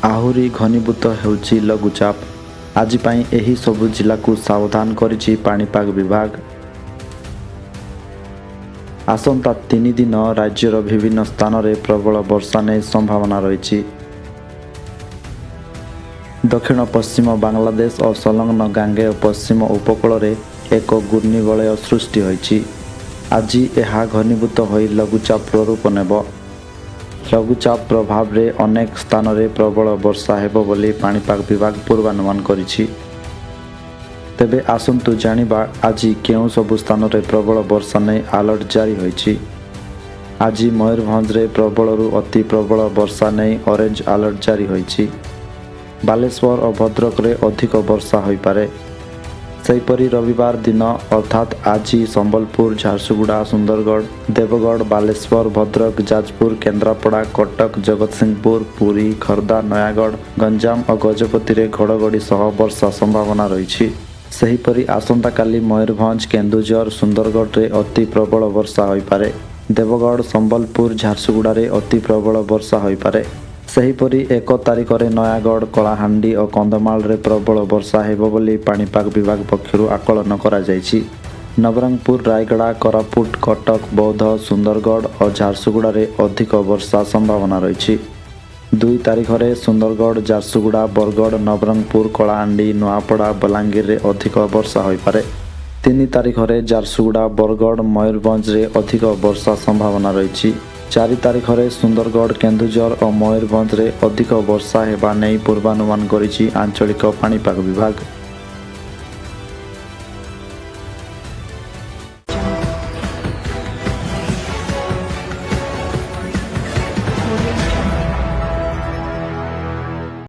ଆହୁରି ଘନୀଭୂତ ହେଉଛି ଲଘୁଚାପ। ଆଜି ପାଇଁ ଏହି ସବୁ ଜିଲ୍ଲାକୁ ସାବଧାନ କରିଛି ପାଣିପାଗ ବିଭାଗ। ଆସନ୍ତା 3 ଦିନ ରାଜ୍ୟର ବିଭିନ୍ନ ସ୍ଥାନରେ ପ୍ରବଳ ବର୍ଷା ନେଇ ସମ୍ଭାବନା ରହିଛି। ଦକ୍ଷିଣ ପଶ୍ଚିମ ବାଂଲାଦେଶ ଓ ସଂଲଗ୍ନ ଗାଙ୍ଗେୟ ପଶ୍ଚିମ ଉପକୂଳରେ ଏକ ଘୂର୍ଣ୍ଣିବଳୟ ସୃଷ୍ଟି ହୋଇଛି। ଆଜି ଏହା ଘନୀଭୂତ ହୋଇ ଲଘୁଚାପ ରୂପ ନେବ। ଲଘୁଚାପ ପ୍ରଭାବରେ ଅନେକ ସ୍ଥାନରେ ପ୍ରବଳ ବର୍ଷା ହେବ ବୋଲି ପାଣିପାଗ ବିଭାଗ ପୂର୍ବାନୁମାନ କରିଛି। ତେବେ ଆସନ୍ତୁ ଜାଣିବା ଆଜି କେଉଁ ସବୁ ସ୍ଥାନରେ ପ୍ରବଳ ବର୍ଷା ନେଇ ଆଲର୍ଟ ଜାରି ହୋଇଛି। ଆଜି ମୟୂରଭଞ୍ଜରେ ପ୍ରବଳରୁ ଅତି ପ୍ରବଳ ବର୍ଷା ନେଇ ଅରେଞ୍ଜ ଆଲର୍ଟ ଜାରି ହୋଇଛି। ବାଲେଶ୍ୱର ଓ ଭଦ୍ରକରେ ଅଧିକ ବର୍ଷା ହୋଇପାରେ। ସେହିପରି ରବିବାର ଦିନ ଅର୍ଥାତ୍ ଆଜି ସମ୍ବଲପୁର, ଝାରସୁଗୁଡ଼ା, ସୁନ୍ଦରଗଡ଼, ଦେବଗଡ଼, ବାଲେଶ୍ୱର, ଭଦ୍ରକ, ଯାଜପୁର, କେନ୍ଦ୍ରାପଡ଼ା, କଟକ, ଜଗତସିଂହପୁର, ପୁରୀ, ଖୋର୍ଦ୍ଧା, ନୟାଗଡ଼, ଗଞ୍ଜାମ ଓ ଗଜପତିରେ ଘଡ଼ଘଡ଼ି ସହ ବର୍ଷା ସମ୍ଭାବନା ରହିଛି। ସେହିପରି ଆସନ୍ତାକାଲି ମୟୂରଭଞ୍ଜ, କେନ୍ଦୁଝର, ସୁନ୍ଦରଗଡ଼ରେ ଅତି ପ୍ରବଳ ବର୍ଷା ହୋଇପାରେ। ଦେବଗଡ଼, ସମ୍ବଲପୁର, ଝାରସୁଗୁଡ଼ାରେ ଅତି ପ୍ରବଳ ବର୍ଷା ହୋଇପାରେ। ସେହିପରି 1 ତାରିଖରେ ନୟାଗଡ଼, କଳାହାଣ୍ଡି ଓ କନ୍ଧମାଳରେ ପ୍ରବଳ ବର୍ଷା ହେବ ବୋଲି ପାଣିପାଗ ବିଭାଗ ପକ୍ଷରୁ ଆକଳନ କରାଯାଇଛି। ନବରଙ୍ଗପୁର, ରାୟଗଡ଼ା, କୋରାପୁଟ, କଟକ, ବୌଦ୍ଧ, ସୁନ୍ଦରଗଡ଼ ଓ ଝାରସୁଗୁଡ଼ାରେ ଅଧିକ ବର୍ଷା ସମ୍ଭାବନା ରହିଛି। 2 ତାରିଖରେ ସୁନ୍ଦରଗଡ଼, ଝାରସୁଗୁଡ଼ା, ବରଗଡ଼, ନବରଙ୍ଗପୁର, କଳାହାଣ୍ଡି, ନୂଆପଡ଼ା, ବଲାଙ୍ଗୀରରେ ଅଧିକ ବର୍ଷା ହୋଇପାରେ। 3 ତାରିଖରେ ଝାରସୁଗୁଡ଼ା, ବରଗଡ଼, ମୟୂରଭଞ୍ଜରେ ଅଧିକ ବର୍ଷା ସମ୍ଭାବନା ରହିଛି। 4 ତାରିଖରେ ସୁନ୍ଦରଗଡ଼, କେନ୍ଦୁଝର ଓ ମୟୂରଭଞ୍ଜରେ ଅଧିକ ବର୍ଷା ହେବା ନେଇ ପୂର୍ବାନୁମାନ କରିଛି ଆଞ୍ଚଳିକ ପାଣିପାଗ ବିଭାଗ। Audio